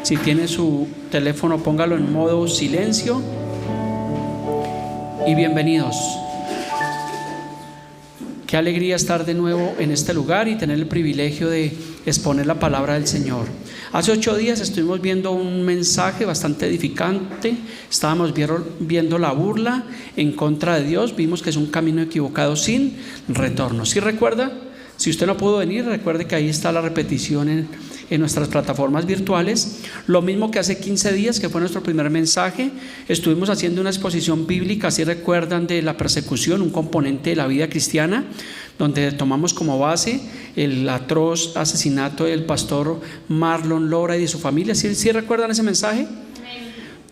Si tiene su teléfono, póngalo en modo silencio. Y bienvenidos. Qué alegría estar de nuevo en este lugar y tener el privilegio de exponer la palabra del Señor. Hace 8 días estuvimos viendo un mensaje bastante edificante. Estábamos viendo la burla en contra de Dios. Vimos que es un camino equivocado sin retorno. ¿Sí recuerda? Si usted no pudo venir, recuerde que ahí está la repetición en nuestras plataformas virtuales. Lo mismo que hace 15 días, que fue nuestro primer mensaje. Estuvimos haciendo una exposición bíblica, si recuerdan, de la persecución, un componente de la vida cristiana, donde tomamos como base el atroz asesinato del pastor Marlon Lora y de su familia. ¿Sí recuerdan ese mensaje?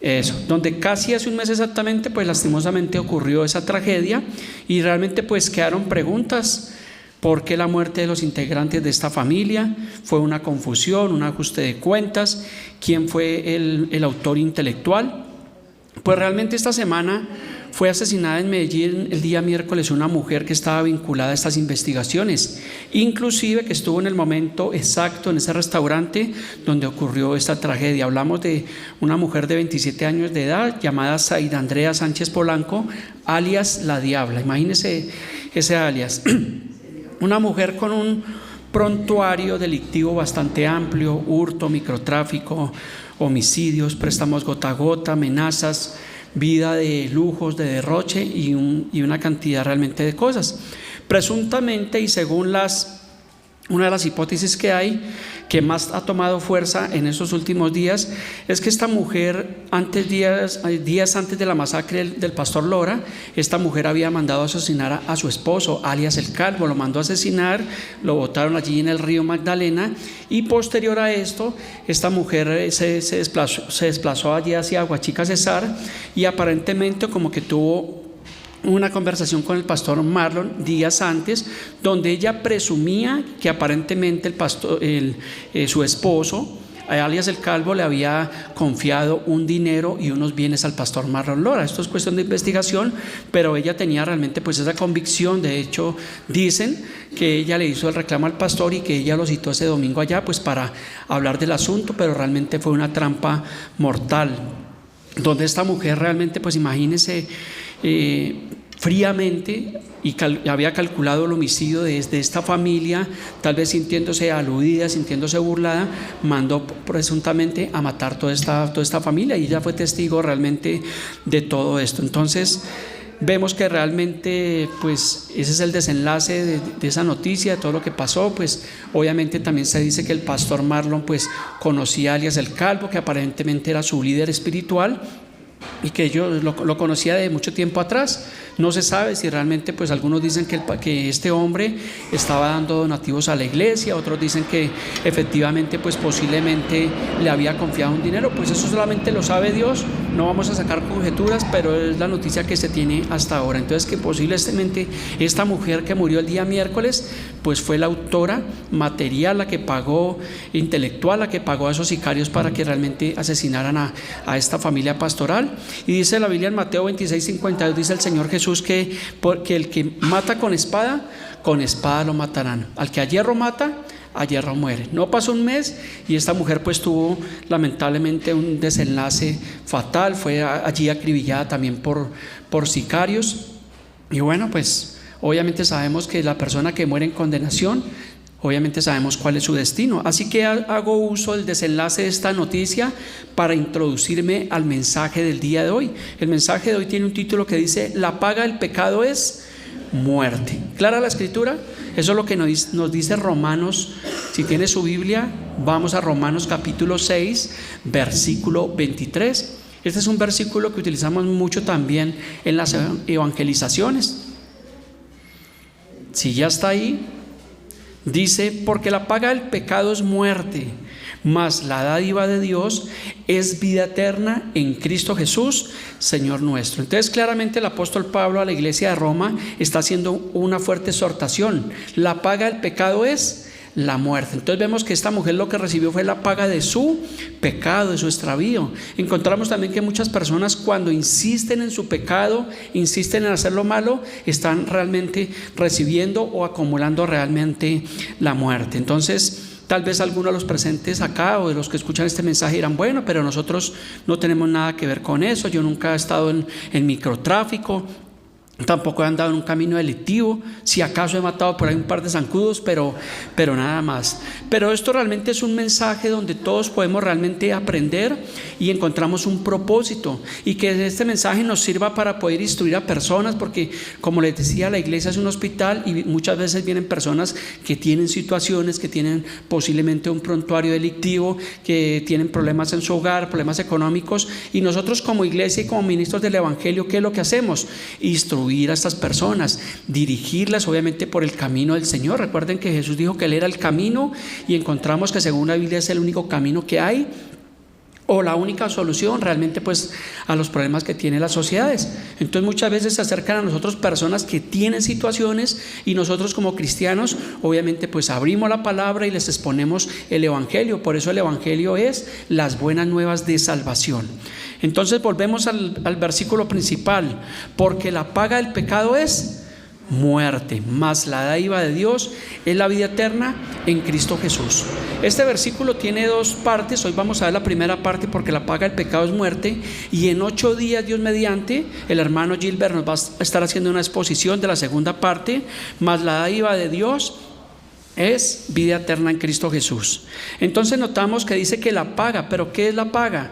Eso, donde casi hace un mes exactamente, pues lastimosamente ocurrió esa tragedia y realmente pues quedaron preguntas. ¿Por qué la muerte de los integrantes de esta familia? ¿Fue una confusión, un ajuste de cuentas? ¿Quién fue el autor intelectual? Pues realmente esta semana fue asesinada en Medellín el día miércoles una mujer que estaba vinculada a estas investigaciones, inclusive que estuvo en el momento exacto en ese restaurante donde ocurrió esta tragedia. Hablamos de una mujer de 27 años de edad llamada Zaida Andrea Sánchez Polanco, alias La Diabla. Imagínense ese alias. Una mujer con un prontuario delictivo bastante amplio: hurto, microtráfico, homicidios, préstamos gota a gota, amenazas, vida de lujos, de derroche y una cantidad realmente de cosas. Presuntamente, y según una de las hipótesis que hay, que más ha tomado fuerza en estos últimos días, es que esta mujer, días antes de la masacre del pastor Lora, esta mujer había mandado a asesinar a su esposo, alias El Calvo. Lo mandó a asesinar, lo botaron allí en el río Magdalena, y posterior a esto, esta mujer se desplazó allí hacia Aguachica Cesar, y aparentemente como que tuvo una conversación con el pastor Marlon días antes, donde ella presumía que aparentemente su esposo, alias El Calvo, le había confiado un dinero y unos bienes al pastor Marlon Lora. Esto es cuestión de investigación, pero ella tenía realmente pues esa convicción. De hecho, dicen que ella le hizo el reclamo al pastor y que ella lo citó ese domingo allá pues para hablar del asunto, pero realmente fue una trampa mortal, donde esta mujer realmente pues imagínense, fríamente, y había calculado el homicidio de esta familia, tal vez sintiéndose aludida, sintiéndose burlada, mandó presuntamente a matar toda esta familia, y ella fue testigo realmente de todo esto. Entonces vemos que realmente pues ese es el desenlace de esa noticia, de todo lo que pasó. Pues obviamente también se dice que el pastor Marlon pues conocía a alias El Calvo, que aparentemente era su líder espiritual, y que yo lo conocía de mucho tiempo atrás. No se sabe si realmente, pues algunos dicen que este hombre estaba dando donativos a la iglesia, otros dicen que efectivamente pues posiblemente le había confiado un dinero. Pues eso solamente lo sabe Dios, no vamos a sacar conjeturas, pero es la noticia que se tiene hasta ahora. Entonces, que posiblemente esta mujer que murió el día miércoles pues fue la autora material, la que pagó, intelectual, la que pagó a esos sicarios para que realmente asesinaran a esta familia pastoral. Y dice la Biblia en Mateo 26:52, dice el Señor Jesús porque el que mata con espada lo matarán. Al que a hierro mata, a hierro muere. No pasó un mes y esta mujer pues tuvo lamentablemente un desenlace fatal. Fue allí acribillada también por sicarios. Y bueno, pues obviamente sabemos que la persona que muere en condenación, obviamente sabemos cuál es su destino. Así que hago uso del desenlace de esta noticia para introducirme al mensaje del día de hoy. El mensaje de hoy tiene un título que dice: la paga del pecado es muerte. ¿Clara la escritura? Eso es lo que nos dice Romanos. Si tiene su Biblia, vamos a Romanos capítulo 6, versículo 23. Este es un versículo que utilizamos mucho también en las evangelizaciones. Si ya está ahí, dice: porque la paga del pecado es muerte, mas la dádiva de Dios es vida eterna en Cristo Jesús, Señor nuestro. Entonces claramente el apóstol Pablo a la iglesia de Roma está haciendo una fuerte exhortación. La paga del pecado es la muerte. Entonces vemos que esta mujer lo que recibió fue la paga de su pecado, de su extravío. Encontramos también que muchas personas, cuando insisten en su pecado, insisten en hacer lo malo, están realmente recibiendo o acumulando realmente la muerte. Entonces Tal vez algunos de los presentes acá o de los que escuchan este mensaje dirán, bueno, pero nosotros no tenemos nada que ver con eso, yo nunca he estado en microtráfico, tampoco he andado en un camino delictivo, si acaso he matado por ahí un par de zancudos, pero nada más. Pero esto realmente es un mensaje donde todos podemos realmente aprender y encontramos un propósito, y que este mensaje nos sirva para poder instruir a personas, porque como les decía, la iglesia es un hospital y muchas veces vienen personas que tienen situaciones, que tienen posiblemente un prontuario delictivo, que tienen problemas en su hogar, problemas económicos, y nosotros como iglesia y como ministros del evangelio, ¿qué es lo que hacemos? Instruir a estas personas, dirigirlas obviamente por el camino del Señor. Recuerden que Jesús dijo que Él era el camino, y encontramos que según la Biblia es el único camino que hay, o la única solución realmente pues a los problemas que tienen las sociedades. Entonces muchas veces se acercan a nosotros personas que tienen situaciones, y nosotros como cristianos obviamente pues abrimos la palabra y les exponemos el evangelio. Por eso el evangelio es las buenas nuevas de salvación. Entonces volvemos al versículo principal: porque la paga del pecado es muerte, mas la dádiva de Dios es la vida eterna en Cristo Jesús. Este versículo tiene dos partes. Hoy vamos a ver la primera parte, porque la paga del pecado es muerte, y en 8 días, Dios mediante, el hermano Gilbert nos va a estar haciendo una exposición de la segunda parte: mas la dádiva de Dios es vida eterna en Cristo Jesús. Entonces notamos que dice que la paga, pero ¿qué es la paga?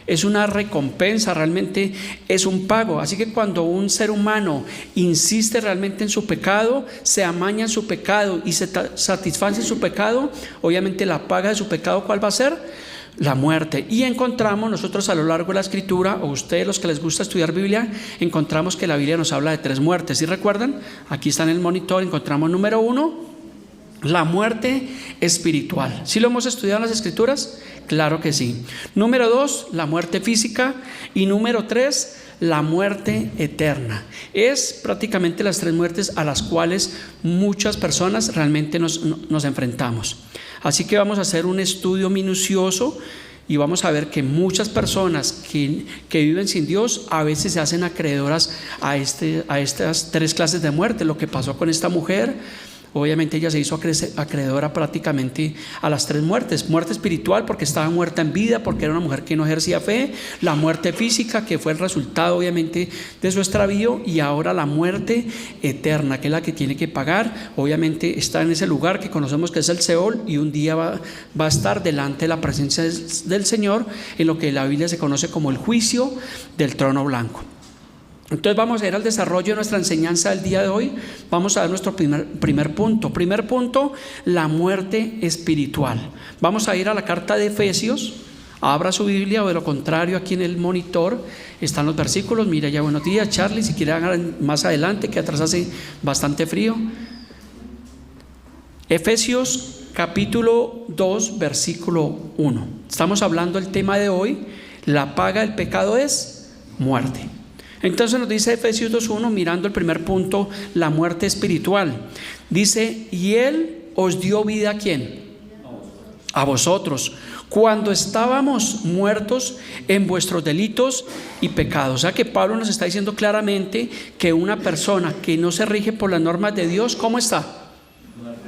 Es una recompensa, realmente es un pago. Así que cuando un ser humano insiste realmente en su pecado, se amaña en su pecado y se satisface en su pecado, obviamente la paga de su pecado, ¿cuál va a ser? La muerte. Y encontramos nosotros a lo largo de la escritura, o ustedes los que les gusta estudiar Biblia, encontramos que la Biblia nos habla de 3 muertes. ¿Sí recuerdan? Aquí está en el monitor, encontramos número 1, la muerte espiritual. ¿Sí lo hemos estudiado en las escrituras? Claro que sí. Número 2, la muerte física. Y número 3, la muerte eterna. Es prácticamente las 3 muertes a las cuales muchas personas realmente nos enfrentamos. Así que vamos a hacer un estudio minucioso, y vamos a ver que muchas personas que viven sin Dios a veces se hacen acreedoras a estas 3 clases de muerte. Lo que pasó con esta mujer, obviamente ella se hizo acreedora prácticamente a las 3 muertes: muerte espiritual, porque estaba muerta en vida, porque era una mujer que no ejercía fe; la muerte física, que fue el resultado obviamente de su extravío; y ahora la muerte eterna, que es la que tiene que pagar. Obviamente está en ese lugar que conocemos que es el Seol, y un día va a estar delante de la presencia del Señor, en lo que la Biblia se conoce como el juicio del trono blanco. Entonces vamos a ir al desarrollo de nuestra enseñanza del día de hoy. Vamos a ver nuestro primer punto. Primer punto, la muerte espiritual. Vamos a ir a la carta de Efesios. Abra su Biblia, o de lo contrario aquí en el monitor están los versículos. Mira, ya buenos días, Charlie, si quiere hagan más adelante, que atrás hace bastante frío. Efesios capítulo 2, versículo 1. Estamos hablando del tema de hoy: la paga del pecado es muerte. Entonces nos dice Efesios 2:1, mirando el primer punto, la muerte espiritual. Dice: y Él os dio vida, ¿a quién? A vosotros, cuando estábamos muertos en vuestros delitos y pecados. O sea que Pablo nos está diciendo claramente que una persona que no se rige por las normas de Dios, ¿cómo está?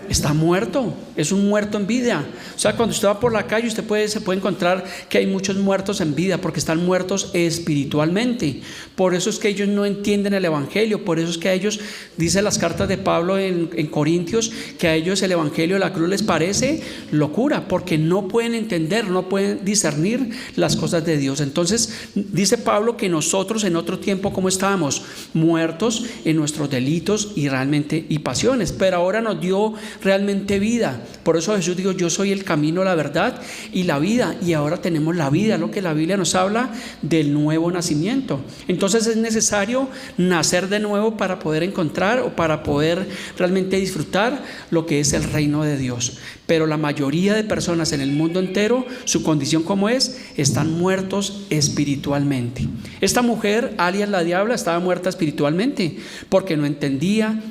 Está muerto, es un muerto en vida. O sea, cuando usted va por la calle, usted se puede encontrar que hay muchos muertos en vida, porque están muertos espiritualmente. Por eso es que ellos no entienden el evangelio. Por eso es que a ellos, dice las cartas de Pablo en Corintios, que a ellos el evangelio de la cruz les parece locura, porque no pueden entender, no pueden discernir las cosas de Dios. Entonces dice Pablo que nosotros en otro tiempo, ¿cómo estábamos? Muertos en nuestros delitos y pasiones, pero ahora nos dio realmente vida. Por eso Jesús dijo: yo soy el camino, la verdad y la vida. Y ahora tenemos la vida, lo que la Biblia nos habla del nuevo nacimiento. Entonces es necesario nacer de nuevo para poder encontrar, o para poder realmente disfrutar lo que es el reino de Dios. Pero la mayoría de personas en el mundo entero, su condición como es, están muertos espiritualmente. Esta mujer, alias la diabla, estaba muerta espiritualmente porque no entendía.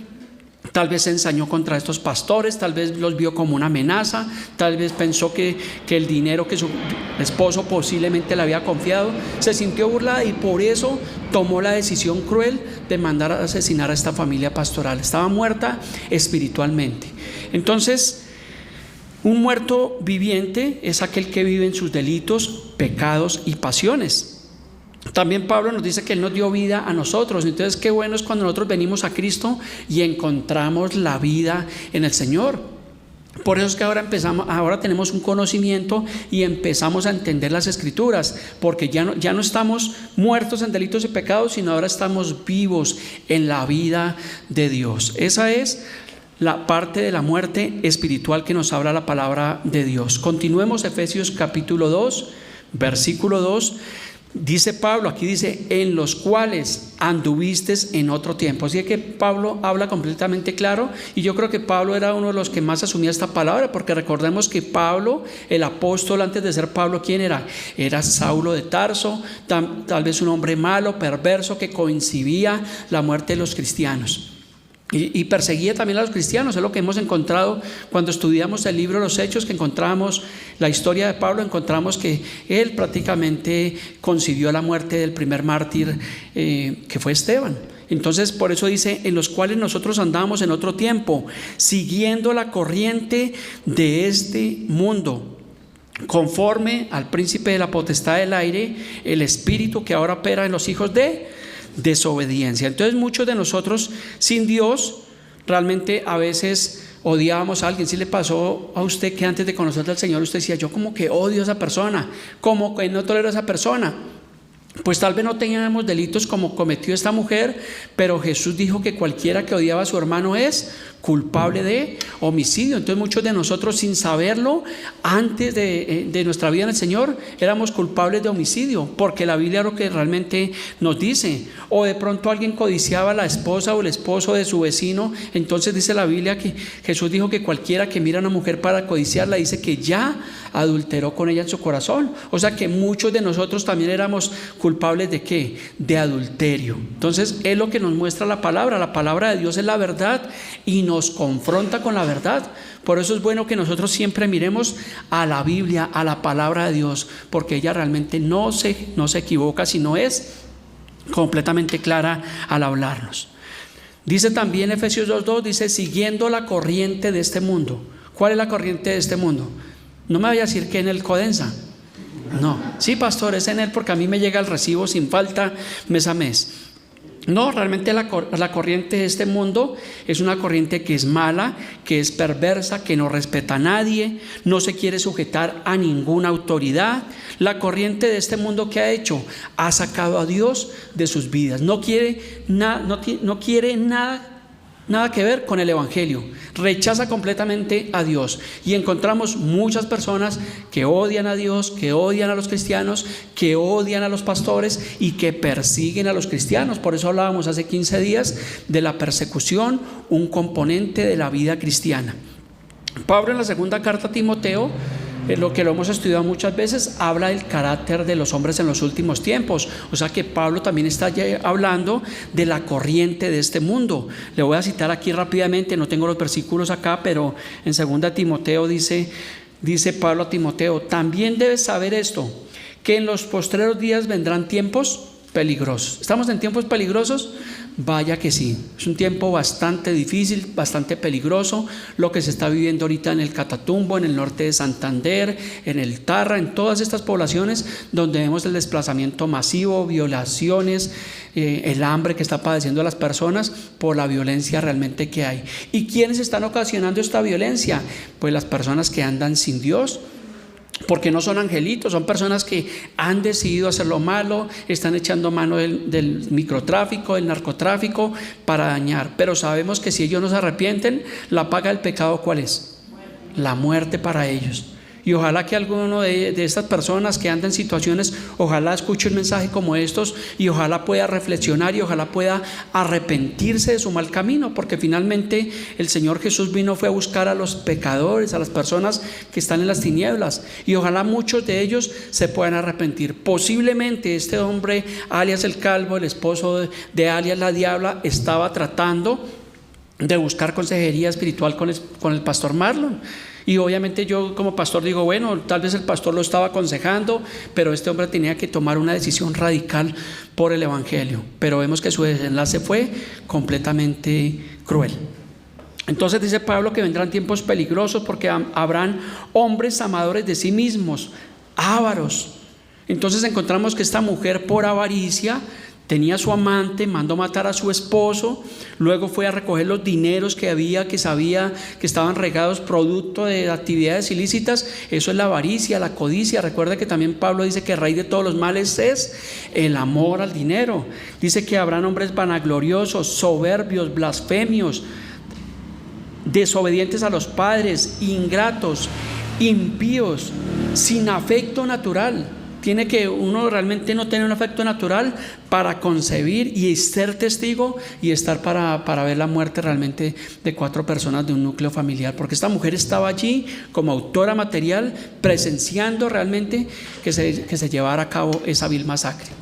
Tal vez se ensañó contra estos pastores, tal vez los vio como una amenaza, tal vez pensó que el dinero que su esposo posiblemente le había confiado, se sintió burlada, y por eso tomó la decisión cruel de mandar a asesinar a esta familia pastoral. Estaba muerta espiritualmente. Entonces, Un muerto viviente es aquel que vive en sus delitos, pecados y pasiones. También Pablo nos dice que Él nos dio vida a nosotros. Entonces qué bueno es cuando nosotros venimos a Cristo y encontramos la vida en el Señor. Por eso es que ahora tenemos un conocimiento y empezamos a entender las Escrituras, porque ya no estamos muertos en delitos y pecados, sino ahora estamos vivos en la vida de Dios. Esa es la parte de la muerte espiritual que nos habla la palabra de Dios. Continuemos Efesios capítulo 2, versículo 2. Dice Pablo, aquí dice, en los cuales anduvistes en otro tiempo. Así que Pablo habla completamente claro, y yo creo que Pablo era uno de los que más asumía esta palabra, porque recordemos que Pablo, el apóstol, antes de ser Pablo, ¿quién era? Era Saulo de Tarso, tal vez un hombre malo, perverso, que coincidía la muerte de los cristianos. Y perseguía también a los cristianos. Es lo que hemos encontrado cuando estudiamos el libro de los Hechos, que encontramos la historia de Pablo, encontramos que él prácticamente concibió la muerte del primer mártir, que fue Esteban. Entonces por eso dice, en los cuales nosotros andábamos en otro tiempo, siguiendo la corriente de este mundo, conforme al príncipe de la potestad del aire, el espíritu que ahora opera en los hijos de desobediencia. Entonces muchos de nosotros sin Dios realmente a veces odiábamos a alguien. ¿Sí le pasó a usted que antes de conocer al Señor usted decía, yo como que odio a esa persona, como que no tolero a esa persona? Pues tal vez no teníamos delitos como cometió esta mujer, pero Jesús dijo que cualquiera que odiaba a su hermano es culpable de homicidio. Entonces muchos de nosotros, sin saberlo, antes de nuestra vida en el Señor, éramos culpables de homicidio, porque la Biblia es lo que realmente nos dice. O de pronto alguien codiciaba a la esposa o el esposo de su vecino. Entonces dice la Biblia que Jesús dijo que cualquiera que mira a una mujer para codiciarla, dice que ya adulteró con ella en su corazón. O sea que muchos de nosotros también éramos culpables de ¿qué? De adulterio. Entonces es lo que nos muestra la palabra. La palabra de Dios es la verdad y nos confronta con la verdad. Por eso es bueno que nosotros siempre miremos a la Biblia, a la palabra de Dios, porque ella realmente no se equivoca, sino es completamente clara al hablarnos. Dice también Efesios 2:2, dice, siguiendo la corriente de este mundo. ¿Cuál es la corriente de este mundo? No me vaya a decir que en el Codensa. No, sí, pastor, es en él, porque a mí me llega el recibo sin falta mes a mes. No, realmente la corriente de este mundo es una corriente que es mala, que es perversa, que no respeta a nadie, no se quiere sujetar a ninguna autoridad. La corriente de este mundo, ¿qué ha hecho? Ha sacado a Dios de sus vidas. No quiere nada que ver con el Evangelio, rechaza completamente a Dios, y encontramos muchas personas que odian a Dios, que odian a los cristianos, que odian a los pastores y que persiguen a los cristianos. Por eso hablábamos hace 15 días de la persecución, un componente de la vida cristiana. Pablo, en la segunda carta a Timoteo, lo que lo hemos estudiado muchas veces, habla del carácter de los hombres en los últimos tiempos. O sea que Pablo también está ya hablando de la corriente de este mundo. Le voy a citar aquí rápidamente, no tengo los versículos acá, pero en 2 Timoteo dice Pablo a Timoteo, también debes saber esto, que en los postreros días vendrán tiempos peligrosos. ¿Estamos en tiempos peligrosos? Vaya que sí, es un tiempo bastante difícil, bastante peligroso, lo que se está viviendo ahorita en el Catatumbo, en el norte de Santander, en el Tarra, en todas estas poblaciones donde vemos el desplazamiento masivo, violaciones, el hambre que está padeciendo las personas por la violencia realmente que hay. ¿Y quiénes están ocasionando esta violencia? Pues las personas que andan sin Dios, porque no son angelitos, son personas que han decidido hacer lo malo, están echando mano del microtráfico, del narcotráfico para dañar. Pero sabemos que si ellos no se arrepienten, la paga del pecado, ¿cuál es? La muerte para ellos. Y ojalá que alguno de estas personas que andan en situaciones, ojalá escuche un mensaje como estos y ojalá pueda reflexionar y ojalá pueda arrepentirse de su mal camino, porque finalmente el Señor Jesús fue a buscar a los pecadores, a las personas que están en las tinieblas, y ojalá muchos de ellos se puedan arrepentir. Posiblemente este hombre, alias el Calvo, el esposo de alias la Diabla, estaba tratando de buscar consejería espiritual con el pastor Marlon. Y obviamente yo como pastor digo, bueno, tal vez el pastor lo estaba aconsejando, pero este hombre tenía que tomar una decisión radical por el Evangelio. Pero vemos que su desenlace fue completamente cruel. Entonces dice Pablo que vendrán tiempos peligrosos porque habrán hombres amadores de sí mismos, ávaros. Entonces encontramos que esta mujer, por avaricia, tenía a su amante, mandó matar a su esposo, luego fue a recoger los dineros que sabía que estaban regados producto de actividades ilícitas. Eso es la avaricia, la codicia. Recuerda que también Pablo dice que raíz de todos los males es el amor al dinero. Dice que habrán hombres vanagloriosos, soberbios, blasfemios, desobedientes a los padres, ingratos, impíos, sin afecto natural. Tiene que uno realmente no tener un afecto natural para concebir y ser testigo y estar para ver la muerte realmente de 4 personas de un núcleo familiar, porque esta mujer estaba allí como autora material, presenciando realmente que se llevara a cabo esa vil masacre.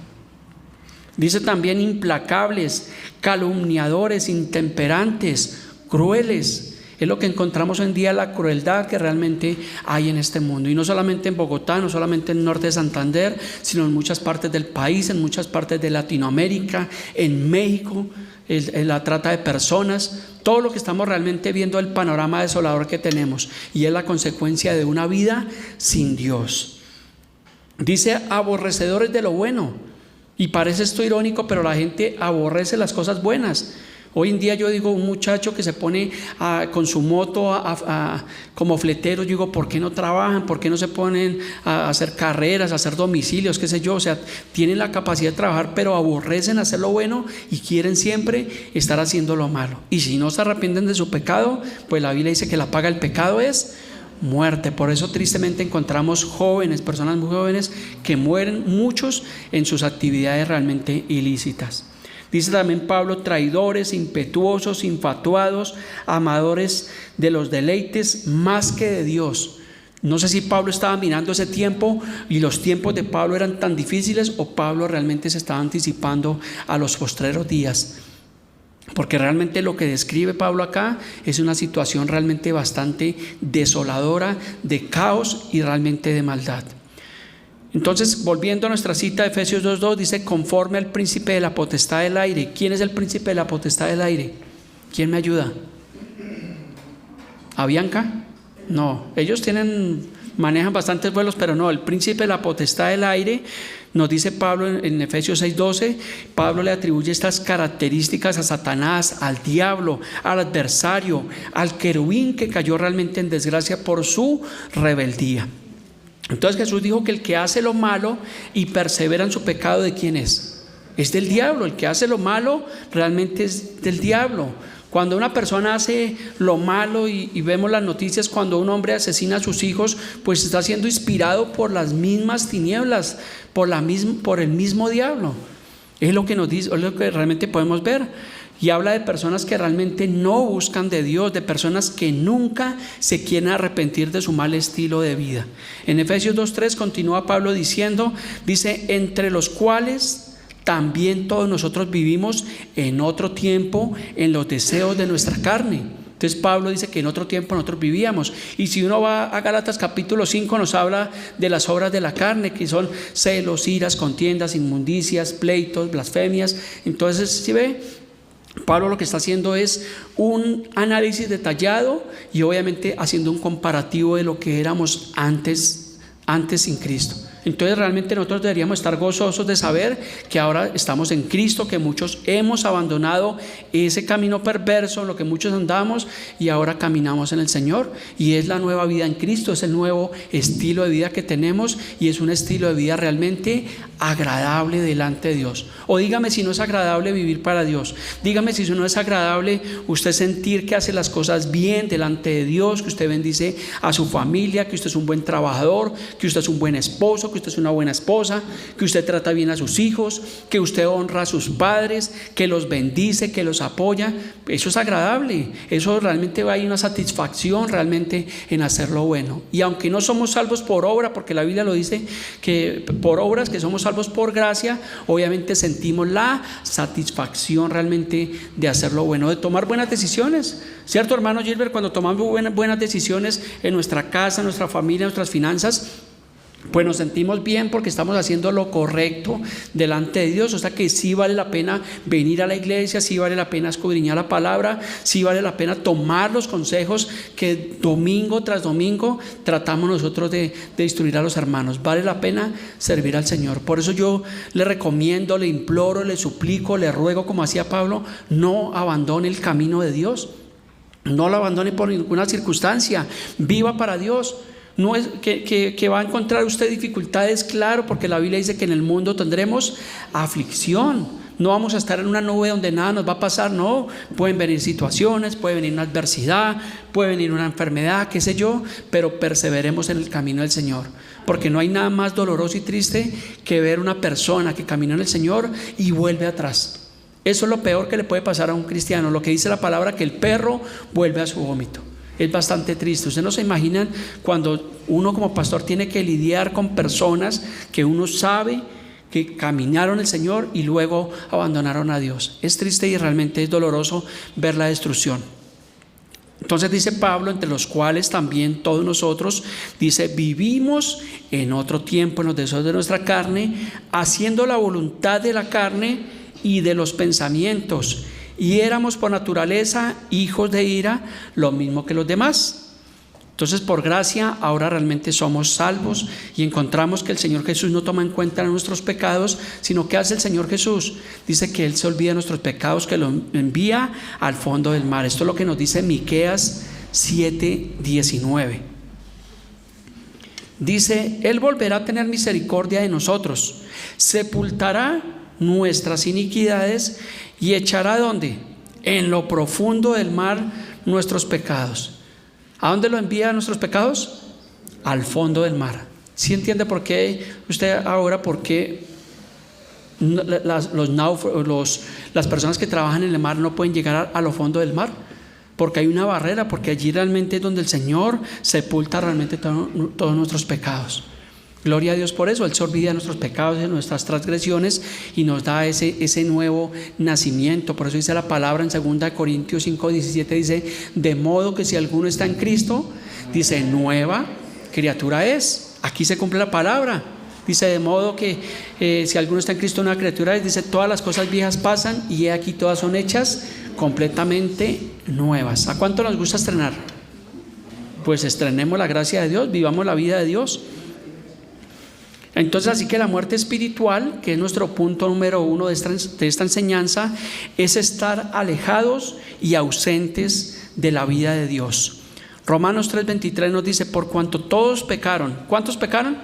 Dice también implacables, calumniadores, intemperantes, crueles. Es lo que encontramos hoy en día, la crueldad que realmente hay en este mundo. Y no solamente en Bogotá, no solamente en el norte de Santander, sino en muchas partes del país, en muchas partes de Latinoamérica, en México, la trata de personas. Todo lo que estamos realmente viendo, el panorama desolador que tenemos. Y es la consecuencia de una vida sin Dios. Dice aborrecedores de lo bueno. Y parece esto irónico, pero la gente aborrece las cosas buenas. Hoy en día yo digo, un muchacho que se pone con su moto como fletero, yo digo, ¿por qué no trabajan? ¿Por qué no se ponen a hacer carreras, a hacer domicilios, qué sé yo? O sea, tienen la capacidad de trabajar, pero aborrecen hacer lo bueno y quieren siempre estar haciendo lo malo. Y si no se arrepienten de su pecado, pues la Biblia dice que la paga del pecado es muerte. Por eso tristemente encontramos jóvenes, personas muy jóvenes, que mueren muchos en sus actividades realmente ilícitas. Dice también Pablo, traidores, impetuosos, infatuados, amadores de los deleites más que de Dios. No sé si Pablo estaba mirando ese tiempo y los tiempos de Pablo eran tan difíciles, o Pablo realmente se estaba anticipando a los postreros días. Porque realmente lo que describe Pablo acá es una situación realmente bastante desoladora, de caos y realmente de maldad. Entonces, volviendo a nuestra cita de Efesios 2:2, dice, conforme al príncipe de la potestad del aire. ¿Quién es el príncipe de la potestad del aire? ¿Quién me ayuda? ¿A Bianca? No, ellos manejan bastantes vuelos, pero no, el príncipe de la potestad del aire, nos dice Pablo en Efesios 6:12, Pablo le atribuye estas características a Satanás, al diablo, al adversario, al querubín que cayó realmente en desgracia por su rebeldía. Entonces Jesús dijo que el que hace lo malo y persevera en su pecado, ¿de quién es? Es del diablo. El que hace lo malo realmente es del diablo. Cuando una persona hace lo malo y vemos las noticias, cuando un hombre asesina a sus hijos, pues está siendo inspirado por las mismas tinieblas, por el mismo diablo. Es lo que nos dice, es lo que realmente podemos ver. Y habla de personas que realmente no buscan de Dios, de personas que nunca se quieren arrepentir de su mal estilo de vida. En Efesios 2:3 continúa Pablo diciendo, dice, entre los cuales también todos nosotros vivimos en otro tiempo en los deseos de nuestra carne. Entonces Pablo dice que en otro tiempo nosotros vivíamos. Y si uno va a Gálatas capítulo 5, nos habla de las obras de la carne, que son celos, iras, contiendas, inmundicias, pleitos, blasfemias. Entonces, ¿sí ve? Pablo lo que está haciendo es un análisis detallado y obviamente haciendo un comparativo de lo que éramos antes sin Cristo. Entonces realmente nosotros deberíamos estar gozosos de saber que ahora estamos en Cristo, que muchos hemos abandonado ese camino perverso en lo que muchos andamos y ahora caminamos en el Señor, y es la nueva vida en Cristo, es el nuevo estilo de vida que tenemos, y es un estilo de vida realmente agradable delante de Dios. O dígame si no es agradable vivir para Dios, dígame si no es agradable usted sentir que hace las cosas bien delante de Dios, que usted bendice a su familia, que usted es un buen trabajador, que usted es un buen esposo, que usted es una buena esposa, que usted trata bien a sus hijos, que usted honra a sus padres, que los bendice, que los apoya. Eso es agradable, eso realmente hay una satisfacción realmente en hacer lo bueno. Y aunque no somos salvos por obra, porque la Biblia lo dice, que por obras, que somos salvos por gracia, obviamente sentimos la satisfacción realmente de hacer lo bueno, de tomar buenas decisiones. ¿Cierto, hermano Gilbert? Cuando tomamos buenas decisiones en nuestra casa, en nuestra familia, en nuestras finanzas, Pues nos sentimos bien porque estamos haciendo lo correcto delante de Dios. O sea que sí vale la pena venir a la iglesia, sí vale la pena escudriñar la palabra, sí vale la pena tomar los consejos que domingo tras domingo tratamos nosotros de instruir a los hermanos. Vale la pena servir al Señor. Por eso yo le recomiendo, le imploro, le suplico, le ruego, como hacía Pablo, no abandone el camino de Dios. No lo abandone por ninguna circunstancia. Viva para Dios. No es que va a encontrar usted dificultades, claro, porque la Biblia dice que en el mundo tendremos aflicción. No vamos a estar en una nube donde nada nos va a pasar, no. Pueden venir situaciones, puede venir una adversidad, puede venir una enfermedad, qué sé yo, pero perseveremos en el camino del Señor, porque no hay nada más doloroso y triste que ver una persona que camina en el Señor y vuelve atrás. Eso es lo peor que le puede pasar a un cristiano, lo que dice la palabra, que el perro vuelve a su vómito. Es bastante triste. Ustedes no se imaginan cuando uno como pastor tiene que lidiar con personas que uno sabe que caminaron el Señor y luego abandonaron a Dios. Es triste y realmente es doloroso ver la destrucción. Entonces dice Pablo, entre los cuales también todos nosotros, dice, vivimos en otro tiempo en los deseos de nuestra carne, haciendo la voluntad de la carne y de los pensamientos. Y éramos por naturaleza hijos de ira, lo mismo que los demás. Entonces, por gracia, ahora realmente somos salvos y encontramos que el Señor Jesús no toma en cuenta nuestros pecados, sino que hace el Señor Jesús. Dice que Él se olvida de nuestros pecados, que lo envía al fondo del mar. Esto es lo que nos dice Miqueas 7:19. Dice, Él volverá a tener misericordia de nosotros, sepultará nuestras iniquidades y echará ¿dónde? En lo profundo del mar nuestros pecados. ¿A dónde lo envía nuestros pecados? Al fondo del mar. ¿Sí entiende por qué usted ahora, por qué las personas que trabajan en el mar no pueden llegar a lo fondo del mar? Porque hay una barrera, porque allí realmente es donde el Señor sepulta realmente todos nuestros pecados. Gloria a Dios por eso. Él se olvida de nuestros pecados, de nuestras transgresiones y nos da ese nuevo nacimiento. Por eso dice la palabra en 2 Corintios 5:17, dice, de modo que si alguno está en Cristo, dice, nueva criatura es. Aquí se cumple la palabra. Dice, de modo que si alguno está en Cristo, una criatura es. Dice, todas las cosas viejas pasan y he aquí todas son hechas completamente nuevas. ¿A cuánto nos gusta estrenar? Pues estrenemos la gracia de Dios, vivamos la vida de Dios. Entonces, así que la muerte espiritual, que es nuestro punto número 1 de esta enseñanza, es estar alejados y ausentes de la vida de Dios. Romanos 3:23 nos dice, por cuanto todos pecaron. ¿Cuántos pecaron?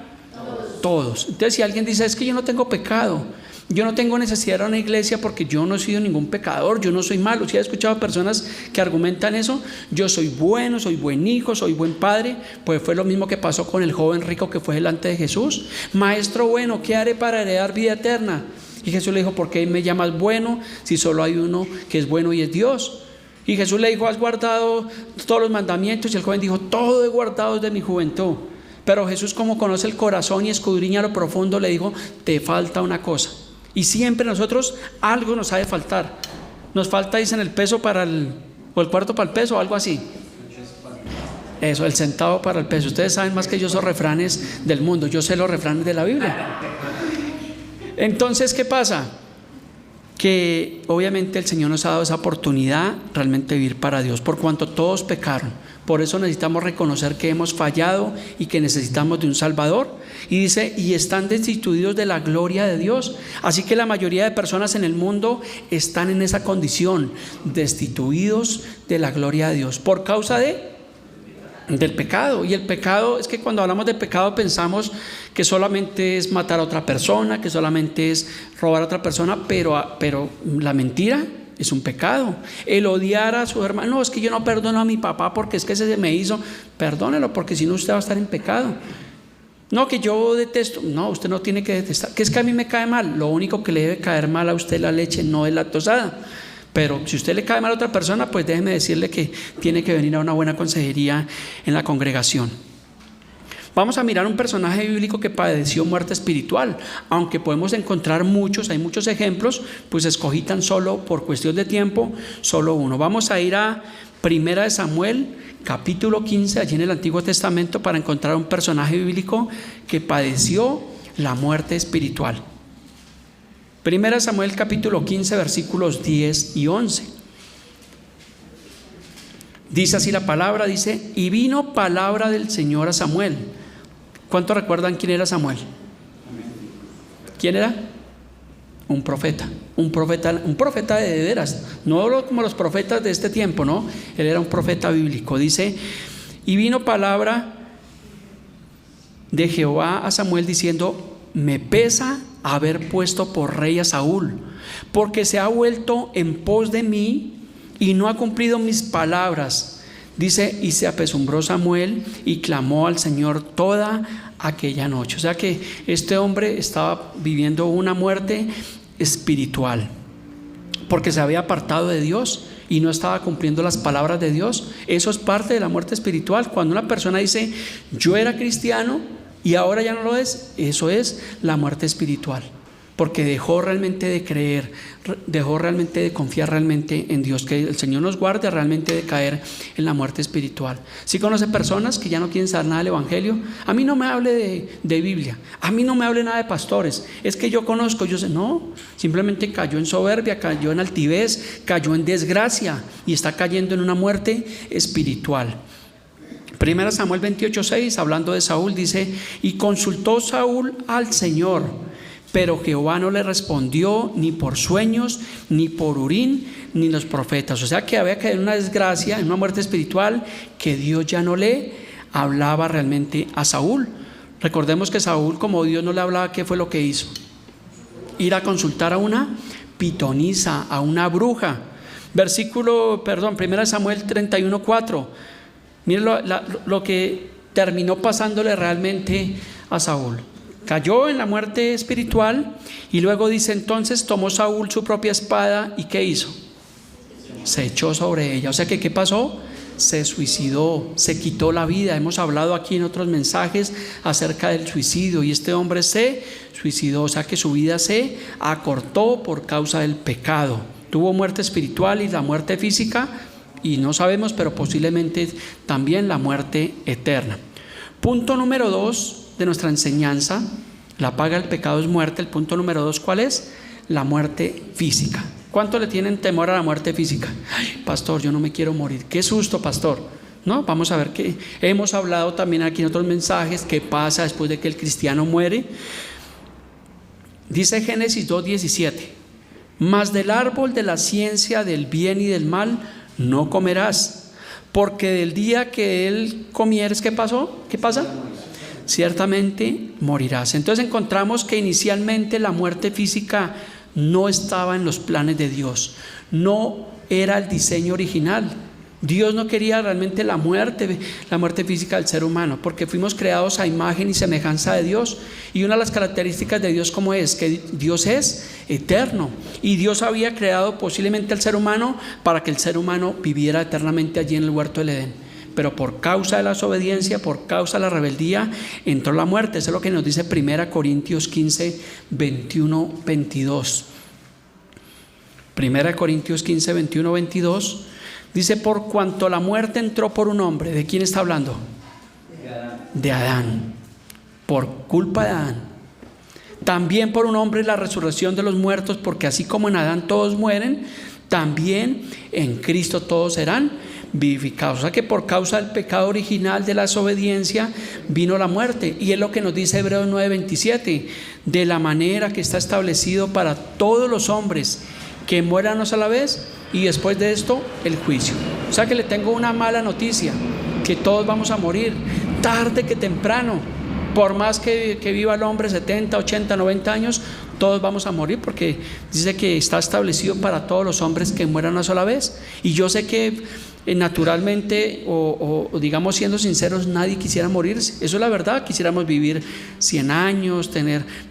Todos. Entonces, si alguien dice, es que yo no tengo pecado, yo no tengo necesidad de ir a una iglesia porque yo no he sido ningún pecador, yo no soy malo. Si he escuchado personas que argumentan eso, yo soy bueno, soy buen hijo, soy buen padre. Pues fue lo mismo que pasó con el joven rico que fue delante de Jesús. Maestro bueno, ¿qué haré para heredar vida eterna? Y Jesús le dijo, ¿por qué me llamas bueno si solo hay uno que es bueno y es Dios? Y Jesús le dijo, ¿has guardado todos los mandamientos? Y el joven dijo, todo he guardado desde mi juventud. Pero Jesús, como conoce el corazón y escudriña lo profundo, le dijo, te falta una cosa. Y siempre nosotros algo nos ha de faltar. Nos falta, dicen, el peso o el cuarto para el peso, o algo así. Eso, el centavo para el peso. Ustedes saben más que yo esos refranes del mundo. Yo sé los refranes de la Biblia. Entonces, ¿qué pasa? Que obviamente el Señor nos ha dado esa oportunidad realmente de vivir para Dios, por cuanto todos pecaron. Por eso necesitamos reconocer que hemos fallado y que necesitamos de un Salvador. Y dice, y están destituidos de la gloria de Dios. Así que la mayoría de personas en el mundo están en esa condición, destituidos de la gloria de Dios, por causa del pecado. Y el pecado, es que cuando hablamos de pecado pensamos que solamente es matar a otra persona, que solamente es robar a otra persona, pero la mentira es un pecado. El odiar a su hermano, no, es que yo no perdono a mi papá porque es que ese se me hizo. Perdónelo, porque si no usted va a estar en pecado. No, que yo detesto. No, usted no tiene que detestar. Que es que a mí me cae mal. Lo único que le debe caer mal a usted la leche, no es lactosada. Pero si usted le cae mal a otra persona, pues déjeme decirle que tiene que venir a una buena consejería en la congregación. Vamos a mirar un personaje bíblico que padeció muerte espiritual. Aunque podemos encontrar muchos, hay muchos ejemplos, pues escogí tan solo, por cuestión de tiempo, solo uno. Vamos a ir a Primera de Samuel, capítulo 15, allí en el Antiguo Testamento, para encontrar un personaje bíblico que padeció la muerte espiritual. Primera de Samuel, capítulo 15, versículos 10 y 11. Dice así la palabra, dice: y vino palabra del Señor a Samuel. ¿Cuántos recuerdan quién era Samuel? ¿Quién era? Un profeta de veras, no como los profetas de este tiempo, no, él era un profeta bíblico. Dice: y vino palabra de Jehová a Samuel diciendo: me pesa haber puesto por rey a Saúl, porque se ha vuelto en pos de mí y no ha cumplido mis palabras. Dice: y se apesumbró Samuel y clamó al Señor toda aquella noche. O sea que este hombre estaba viviendo una muerte espiritual, porque se había apartado de Dios y no estaba cumpliendo las palabras de Dios. Eso es parte de la muerte espiritual. Cuando una persona dice: yo era cristiano y ahora ya no lo es, eso es la muerte espiritual, porque dejó realmente de creer, dejó realmente de confiar realmente en Dios. Que el Señor nos guarde realmente de caer en la muerte espiritual. Si conoce personas que ya no quieren saber nada del Evangelio, a mí no me hable de Biblia, a mí no me hable nada de pastores, es que yo conozco, yo sé. No, simplemente cayó en soberbia, cayó en altivez, cayó en desgracia y está cayendo en una muerte espiritual. Primera Samuel 28:6, hablando de Saúl, dice: y consultó Saúl al Señor, pero Jehová no le respondió ni por sueños, ni por Urín, ni los profetas. O sea que había caído en una desgracia, en una muerte espiritual, que Dios ya no le hablaba realmente a Saúl. Recordemos que Saúl, como Dios no le hablaba, ¿qué fue lo que hizo? Ir a consultar a una pitonisa, a una bruja. Primera Samuel 31:4. Miren lo que terminó pasándole realmente a Saúl. Cayó en la muerte espiritual y luego dice: entonces tomó Saúl su propia espada y ¿qué hizo? Se echó sobre ella. O sea que ¿qué pasó? Se suicidó, se quitó la vida. Hemos hablado aquí en otros mensajes acerca del suicidio, y este hombre se suicidó. O sea que su vida se acortó por causa del pecado. Tuvo muerte espiritual y la muerte física, y no sabemos, pero posiblemente también la muerte eterna. Punto número 2 de nuestra enseñanza: la paga del pecado es muerte. El punto número 2, ¿cuál es? La muerte física. ¿Cuánto le tienen temor a la muerte física? Ay, pastor, yo no me quiero morir. Qué susto, pastor. No, vamos a ver que hemos hablado también aquí en otros mensajes qué pasa después de que el cristiano muere. Dice Génesis 2:17: mas del árbol de la ciencia del bien y del mal no comerás, porque del día que él comieres, ¿qué pasó? ¿Qué pasa? Ciertamente morirás. Entonces encontramos que inicialmente la muerte física no estaba en los planes de Dios, no era el diseño original. Dios no quería realmente la muerte física del ser humano, porque fuimos creados a imagen y semejanza de Dios, y una de las características de Dios, ¿cómo es? Que Dios es eterno, y Dios había creado posiblemente al ser humano para que el ser humano viviera eternamente allí en el huerto del Edén. Pero por causa de la desobediencia, por causa de la rebeldía, entró la muerte. Eso es lo que nos dice 1 Corintios 15, 21, 22. 1 Corintios 15, 21, 22 dice: por cuanto la muerte entró por un hombre. ¿De quién está hablando? De Adán. Por culpa de Adán. También por un hombre la resurrección de los muertos, porque así como en Adán todos mueren, también en Cristo todos serán vivificados. O sea que por causa del pecado original de la desobediencia vino la muerte, y es lo que nos dice Hebreos 9:27: de la manera que está establecido para todos los hombres que mueran a la vez, y después de esto el juicio. O sea que le tengo una mala noticia: que todos vamos a morir, tarde que temprano. Por más que viva el hombre 70, 80, 90 años, todos vamos a morir, porque dice que está establecido para todos los hombres que mueran una sola vez. Y yo sé que naturalmente, o digamos siendo sinceros, nadie quisiera morirse. Eso es la verdad. Quisiéramos vivir 100 años,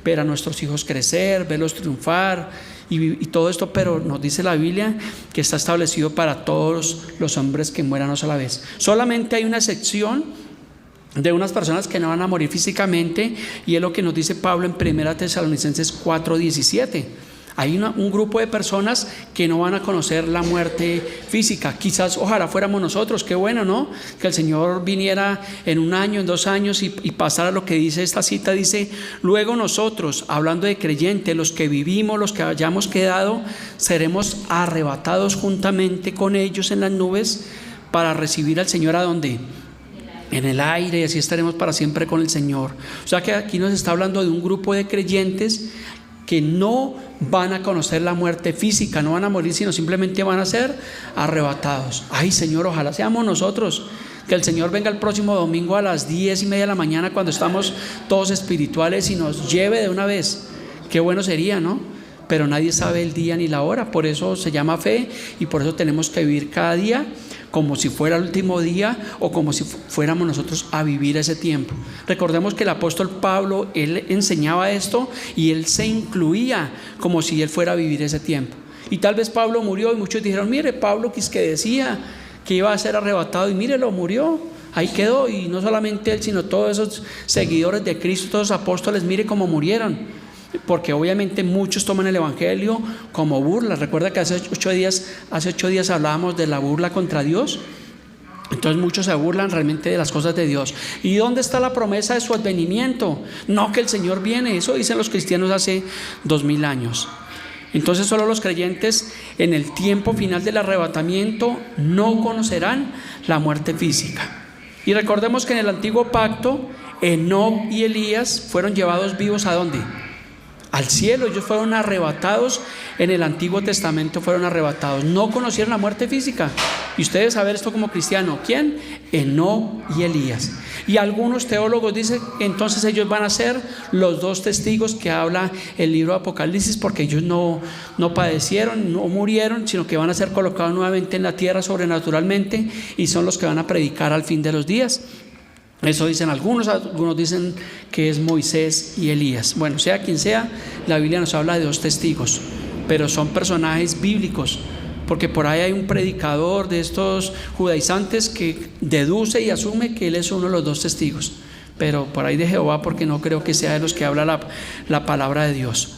ver a nuestros hijos crecer, verlos triunfar y todo esto, pero nos dice la Biblia que está establecido para todos los hombres que mueran una sola vez. Solamente hay una excepción de unas personas que no van a morir físicamente, y es lo que nos dice Pablo en 1 Tesalonicenses 4:17. Hay un grupo de personas que no van a conocer la muerte física. Quizás, ojalá fuéramos nosotros, qué bueno, ¿no? Que el Señor viniera en 1 año, en 2 años y pasara lo que dice esta cita. Dice: luego nosotros, hablando de creyentes, los que vivimos, los que hayamos quedado, seremos arrebatados juntamente con ellos en las nubes para recibir al Señor. ¿A dónde? En el aire, y así estaremos para siempre con el Señor. O sea que aquí nos está hablando de un grupo de creyentes que no van a conocer la muerte física, no van a morir, sino simplemente van a ser arrebatados. Ay, Señor, ojalá seamos nosotros. Que el Señor venga el próximo domingo a las 10:30 de la mañana, cuando estamos todos espirituales, y nos lleve de una vez. Qué bueno sería, ¿no? Pero nadie sabe el día ni la hora. Por eso se llama fe, y por eso tenemos que vivir cada día como si fuera el último día, o como si fuéramos nosotros a vivir ese tiempo. Recordemos que el apóstol Pablo, él enseñaba esto y él se incluía como si él fuera a vivir ese tiempo. Y tal vez Pablo murió y muchos dijeron: mire, Pablo que decía que iba a ser arrebatado, y mírelo, murió, ahí quedó. Y no solamente él, sino todos esos seguidores de Cristo, todos los apóstoles, mire cómo murieron. Porque obviamente muchos toman el evangelio como burla. Recuerda que hace 8 días hablábamos de la burla contra Dios. Entonces muchos se burlan realmente de las cosas de Dios. ¿Y dónde está la promesa de su advenimiento? No, que el Señor viene. Eso dicen los cristianos hace 2000 años. Entonces solo los creyentes en el tiempo final del arrebatamiento no conocerán la muerte física. Y recordemos que en el antiguo pacto, Enoc y Elías fueron llevados vivos ¿a dónde? Al cielo. Ellos fueron arrebatados. En el Antiguo Testamento fueron arrebatados. No conocieron la muerte física. Y ustedes saben esto como cristiano. ¿Quién? Enoc y Elías. Y algunos teólogos dicen que entonces ellos van a ser los 2 testigos que habla el libro de Apocalipsis, porque ellos no padecieron, no murieron, sino que van a ser colocados nuevamente en la tierra sobrenaturalmente, y son los que van a predicar al fin de los días. Eso dicen algunos dicen que es Moisés y Elías. Bueno, sea quien sea, la Biblia nos habla de 2 testigos, pero son personajes bíblicos, porque por ahí hay un predicador de estos judaizantes que deduce y asume que él es uno de los 2 testigos, pero por ahí de Jehová, porque no creo que sea de los que habla la palabra de Dios.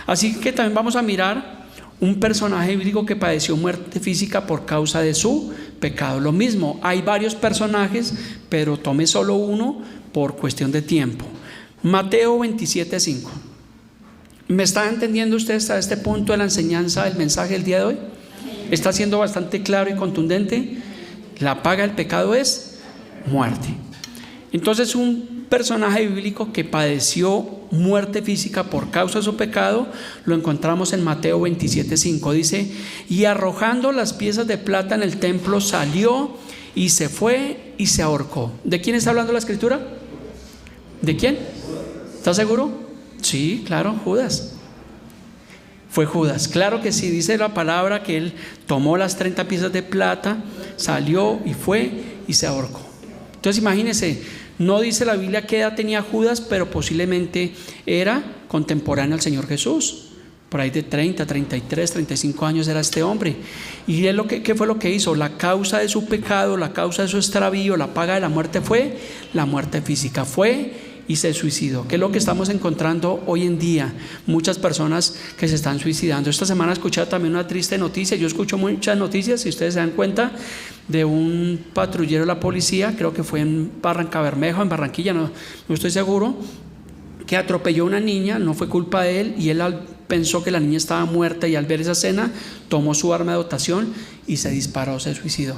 Así que también vamos a mirar un personaje bíblico que padeció muerte física por causa de su pecado. Lo mismo, hay varios personajes, pero tome solo uno por cuestión de tiempo. Mateo 27:5. ¿Me está entendiendo usted hasta este punto de la enseñanza del mensaje del día de hoy? Está siendo bastante claro y contundente. La paga del pecado es muerte. Entonces, un personaje bíblico que padeció muerte física por causa de su pecado lo encontramos en Mateo 27:5. Dice: y arrojando las piezas de plata en el templo, salió y se fue y se ahorcó. ¿De quién está hablando la escritura? ¿De quién? ¿Está seguro? Sí, claro, Judas. Fue Judas, claro que sí. Dice la palabra que él tomó las 30 piezas de plata, salió y fue y se ahorcó. Entonces imagínense, no dice la Biblia qué edad tenía Judas, pero posiblemente era contemporáneo al Señor Jesús. Por ahí de 30, 33, 35 años era este hombre. ¿Y él qué fue lo que hizo? La causa de su pecado, la causa de su extravío, la paga de la muerte fue la muerte física. Fue y se suicidó. ¿Qué es lo que estamos encontrando hoy en día? Muchas personas que se están suicidando. Esta semana he escuchado también una triste noticia. Yo escucho muchas noticias, si ustedes se dan cuenta, de un patrullero de la policía, creo que fue en Barrancabermeja, en Barranquilla, no estoy seguro, que atropelló a una niña. No fue culpa de él, y él pensó que la niña estaba muerta, y al ver esa escena tomó su arma de dotación y se disparó, se suicidó.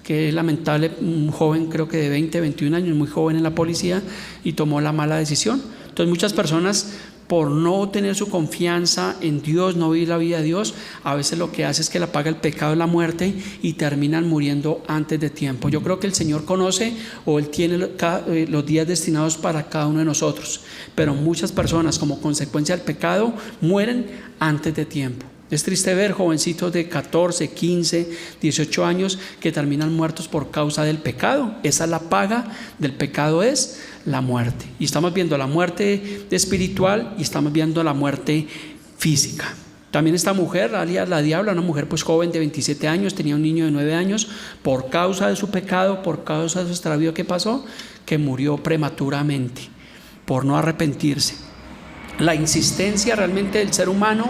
Que es lamentable, un joven creo que de 20, 21 años, muy joven en la policía, y tomó la mala decisión. Entonces muchas personas, por no tener su confianza en Dios, no vivir la vida de Dios, a veces lo que hace es que la paga el pecado de la muerte y terminan muriendo antes de tiempo. Yo creo que el Señor conoce, o Él tiene los días destinados para cada uno de nosotros, pero muchas personas, como consecuencia del pecado, mueren antes de tiempo. Es triste ver jovencitos de 14, 15, 18 años que terminan muertos por causa del pecado. Esa es la paga del pecado, es la muerte. Y estamos viendo la muerte espiritual y estamos viendo la muerte física. También esta mujer, alias la diabla, una mujer pues joven de 27 años, tenía un niño de 9 años, por causa de su pecado, por causa de su extravío, ¿qué pasó? Que murió prematuramente por no arrepentirse. La insistencia realmente del ser humano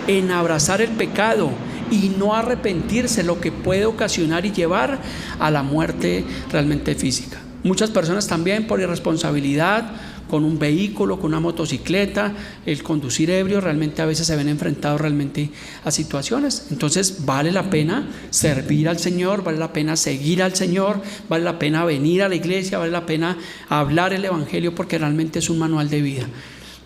en abrazar el pecado y no arrepentirse, lo que puede ocasionar y llevar a la muerte realmente física. Muchas personas también por irresponsabilidad, con un vehículo, con una motocicleta, el conducir ebrio, realmente a veces se ven enfrentados realmente a situaciones. Entonces vale la pena servir al Señor, vale la pena seguir al Señor, vale la pena venir a la iglesia, vale la pena hablar el evangelio, porque realmente es un manual de vida.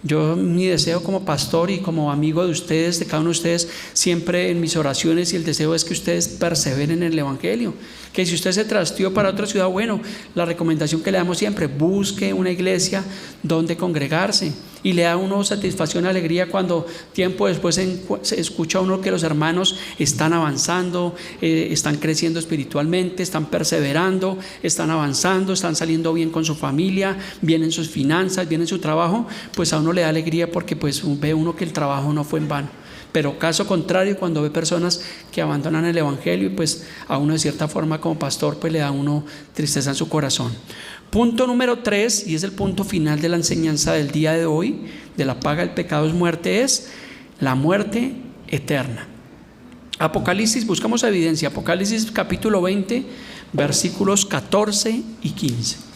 Yo, mi deseo como pastor y como amigo de ustedes, de cada uno de ustedes, siempre en mis oraciones y el deseo es que ustedes perseveren en el evangelio. Que si usted se trasteó para otra ciudad, bueno, la recomendación que le damos siempre: busque una iglesia donde congregarse, y le da a uno satisfacción, alegría cuando tiempo después se escucha a uno que los hermanos están avanzando, están creciendo espiritualmente, están perseverando, están avanzando, están saliendo bien con su familia, bien en sus finanzas, bien en su trabajo. Pues a uno le da alegría, porque pues ve uno que el trabajo no fue en vano. Pero caso contrario, cuando ve personas que abandonan el evangelio, y pues a uno de cierta forma como pastor pues le da a uno tristeza en su corazón. Punto número 3, y es el punto final de la enseñanza del día de hoy, de la paga del pecado es muerte, es la muerte eterna. Apocalipsis, buscamos evidencia. Apocalipsis capítulo 20, versículos 14 y 15.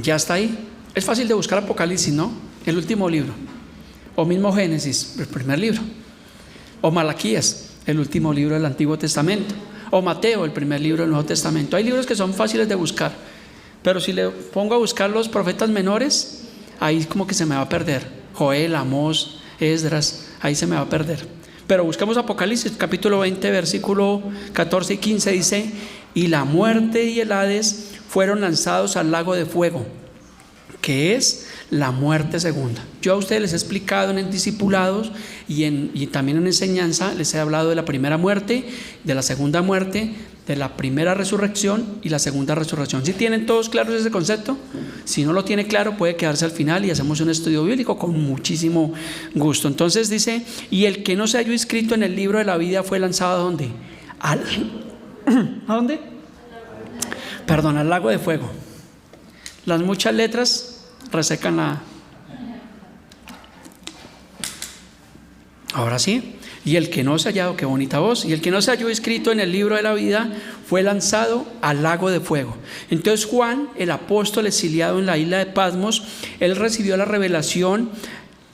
Ya está ahí. Es fácil de buscar Apocalipsis, ¿no? El último libro. O mismo Génesis, el primer libro. O Malaquías, el último libro del Antiguo Testamento. O Mateo, el primer libro del Nuevo Testamento. Hay libros que son fáciles de buscar, pero si le pongo a buscar los profetas menores, ahí como que se me va a perder. Joel, Amós, Esdras, ahí se me va a perder. Pero buscamos Apocalipsis capítulo 20, versículo 14 y 15, dice: y la muerte y el Hades fueron lanzados al lago de fuego, que es la muerte segunda. Yo a ustedes les he explicado en discipulados y también en enseñanza, les he hablado de la primera muerte, de la segunda muerte, de la primera resurrección y la segunda resurrección. ¿Sí tienen todos claros ese concepto? Si no lo tiene claro, puede quedarse al final y hacemos un estudio bíblico con muchísimo gusto. Entonces dice: y el que no se halló inscrito en el libro de la vida fue lanzado ¿a dónde? ¿A dónde? Perdón, al lago de fuego. Las muchas letras resecan la... Ahora sí. Y el que no se hallado, qué bonita voz, y el que no se halló escrito en el libro de la vida fue lanzado al lago de fuego. Entonces Juan, el apóstol exiliado en la isla de Patmos, él recibió la revelación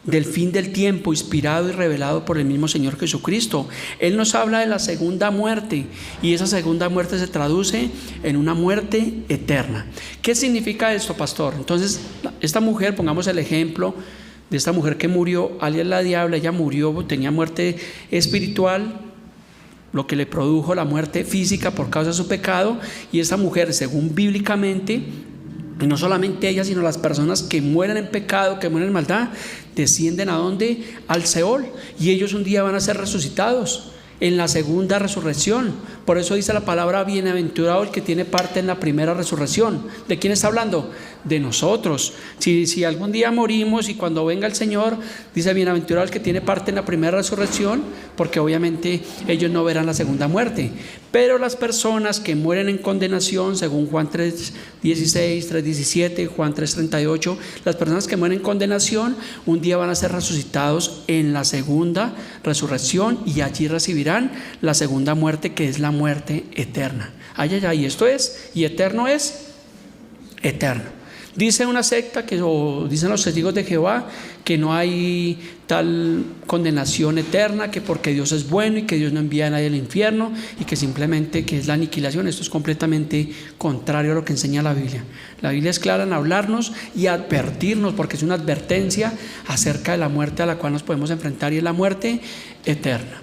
del fin del tiempo, inspirado y revelado por el mismo Señor Jesucristo. Él nos habla de la segunda muerte, y esa segunda muerte se traduce en una muerte eterna. ¿Qué significa esto, pastor? Entonces, esta mujer, pongamos el ejemplo de esta mujer que murió, alias la diabla. Ella murió, tenía muerte espiritual, lo que le produjo la muerte física por causa de su pecado. Y esta mujer, según bíblicamente, y no solamente ella, sino las personas que mueren en pecado, que mueren en maldad, descienden ¿a dónde? Al Seol, y ellos un día van a ser resucitados en la segunda resurrección. Por eso dice la palabra: bienaventurado el que tiene parte en la primera resurrección. ¿De quién está hablando? De nosotros. Si algún día morimos y cuando venga el Señor, dice: bienaventurado el que tiene parte en la primera resurrección, porque obviamente ellos no verán la segunda muerte. Pero las personas que mueren en condenación, según Juan 3:16, 3:17, Juan 3:38, las personas que mueren en condenación un día van a ser resucitados en la segunda resurrección, y allí recibirán la segunda muerte, que es la muerte eterna. Ay, ay, ay, esto es, y eterno es eterno. Dice una secta o dicen los testigos de Jehová que no hay tal condenación eterna, que porque Dios es bueno y que Dios no envía a nadie al infierno, y que simplemente que es la aniquilación. Esto es completamente contrario a lo que enseña la Biblia. La Biblia es clara en hablarnos y advertirnos, porque es una advertencia acerca de la muerte a la cual nos podemos enfrentar, y es la muerte eterna.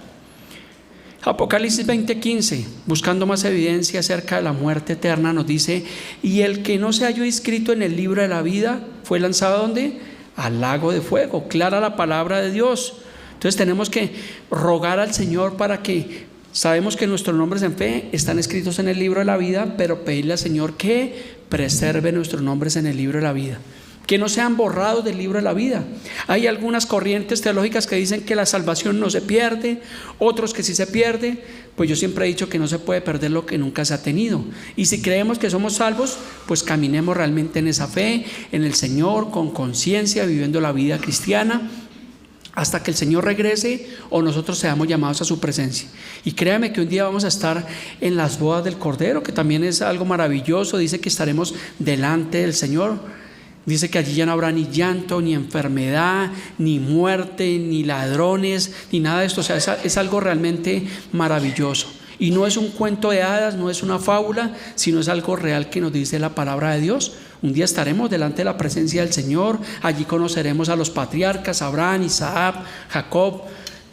Apocalipsis 20:15, buscando más evidencia acerca de la muerte eterna, nos dice: y el que no se halló inscrito en el libro de la vida fue lanzado ¿a dónde? Al lago de fuego. Clara la palabra de Dios. Entonces tenemos que rogar al Señor para que, sabemos que nuestros nombres en fe están escritos en el libro de la vida, pero pedirle al Señor que preserve nuestros nombres en el libro de la vida. que no sean borrados del libro de la vida. Hay algunas corrientes teológicas que dicen que la salvación no se pierde, otros que sí se pierde. Pues yo siempre he dicho que no se puede perder lo que nunca se ha tenido. Y si creemos que somos salvos, pues caminemos realmente en esa fe, en el Señor, con conciencia, viviendo la vida cristiana, hasta que el Señor regrese o nosotros seamos llamados a su presencia. Y créame que un día vamos a estar en las bodas del Cordero, que también es algo maravilloso. Dice que estaremos delante del Señor. Dice que allí ya no habrá ni llanto, ni enfermedad, ni muerte, ni ladrones, ni nada de esto. O sea, es algo realmente maravilloso. Y no es un cuento de hadas, no es una fábula, sino es algo real que nos dice la palabra de Dios. Un día estaremos delante de la presencia del Señor. Allí conoceremos a los patriarcas, Abraham, Isaac, Jacob.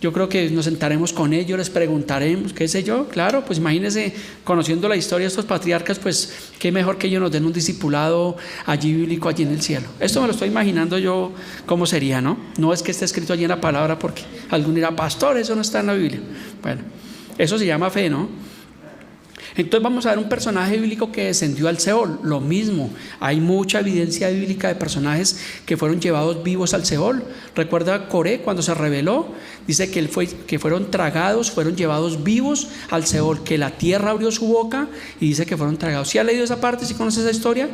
Yo creo que nos sentaremos con ellos, les preguntaremos, qué sé yo. Claro, pues imagínense, conociendo la historia de estos patriarcas, pues qué mejor que ellos nos den un discipulado allí bíblico, allí en el cielo. Esto me lo estoy imaginando yo cómo sería, ¿no? No es que esté escrito allí en la palabra, porque alguno dirá, pastor, eso no está en la Biblia. Bueno, eso se llama fe, ¿no? Entonces vamos a ver un personaje bíblico que descendió al Seol. Lo mismo, hay mucha evidencia bíblica de personajes que fueron llevados vivos al Seol. Recuerda Coré cuando se rebeló, dice que fueron tragados, fueron llevados vivos al Seol, que la tierra abrió su boca y dice que fueron tragados. ¿Sí ha leído esa parte? ¿Sí conoce esa historia?